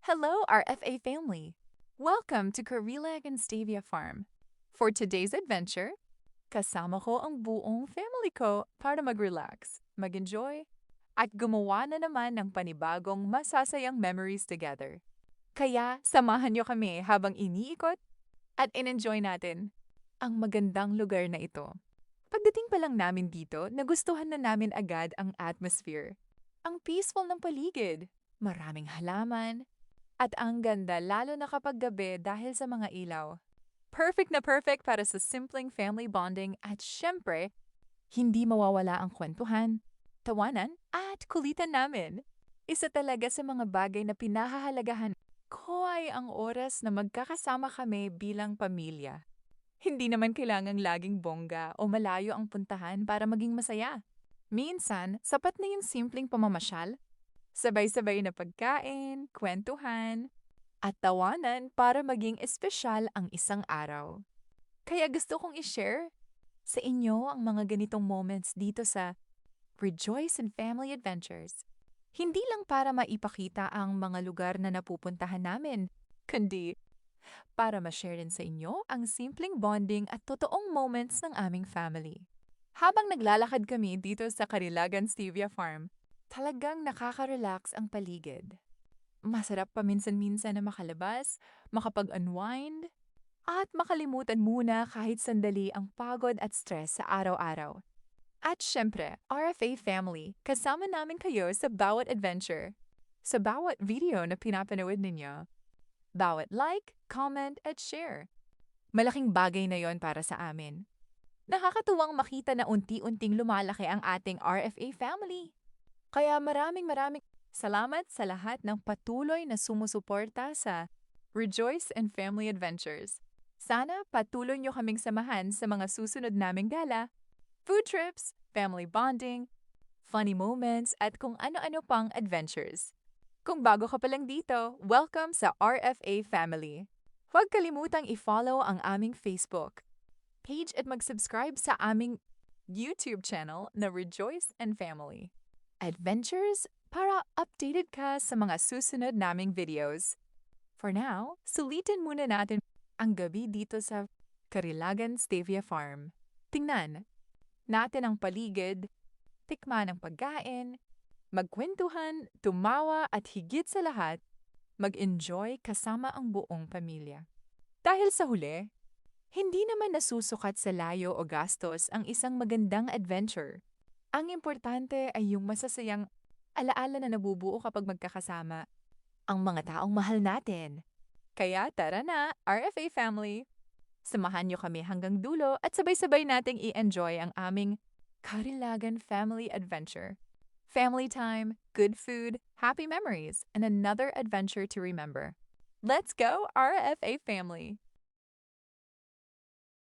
Hello, RFA family. Welcome to Karilag and Stavia Farm. For today's adventure, kasama ko ang buong family ko para mag-relax, mag-enjoy, at gumawa na naman ng panibagong masasayang memories together. Kaya samahan niyo kami habang iniikot at in-enjoy natin ang magandang lugar na ito. Pagdating pa lang namin dito, nagustuhan na namin agad ang atmosphere. Ang peaceful ng paligid, maraming halaman, at ang ganda lalo na kapag gabi dahil sa mga ilaw. Perfect na perfect para sa simpleng family bonding at syempre, hindi mawawala ang kwentuhan, tawanan at kulitan namin. Isa talaga sa mga bagay na pinahahalagahan ko ay ang oras na magkakasama kami bilang pamilya. Hindi naman kailangang laging bongga o malayo ang puntahan para maging masaya. Minsan, sapat na yung simpleng pamamasyal, sabay-sabay na pagkain, kwentuhan, at tawanan para maging espesyal ang isang araw. Kaya gusto kong i-share sa inyo ang mga ganitong moments dito sa Rejoice and Family Adventures. Hindi lang para maipakita ang mga lugar na napupuntahan namin, kundi para ma-share din sa inyo ang simpleng bonding at totoong moments ng aming family. Habang naglalakad kami dito sa Karilagan Stevia Farm, talagang nakaka-relax ang paligid. Masarap paminsan-minsan na makalabas, makapag-unwind, at makalimutan muna kahit sandali ang pagod at stress sa araw-araw. At syempre, RFA family, kasama namin kayo sa bawat adventure, sa bawat video na pinapanood ninyo. Bawat like, comment, at share. Malaking bagay na yon para sa amin. Nakakatuwang makita na unti-unting lumalaki ang ating RFA family. Kaya maraming salamat sa lahat ng patuloy na sumusuporta sa Rejoice and Family Adventures. Sana patuloy nyo kaming samahan sa mga susunod naming gala, food trips, family bonding, funny moments, at kung ano-ano pang adventures. Kung bago ka pa lang dito, welcome sa RFA Family. Huwag kalimutang i-follow ang aming Facebook page at mag-subscribe sa aming YouTube channel na Rejoice and Family Adventures para updated ka sa mga susunod naming videos. For now, sulitin muna natin ang gabi dito sa Karilagan Stevia Farm. Tingnan natin ang paligid, tikman ang pagkain, magkwentuhan, tumawa at higit sa lahat, mag-enjoy kasama ang buong pamilya. Dahil sa huli, hindi naman nasusukat sa layo o gastos ang isang magandang adventure. Ang importante ay yung masasayang alaala na nabubuo kapag magkakasama ang mga taong mahal natin. Kaya tara na, RFA family! Samahan niyo kami hanggang dulo at sabay-sabay nating i-enjoy ang aming Karilagan Family Adventure. Family time, good food, happy memories, and another adventure to remember. Let's go, RFA family!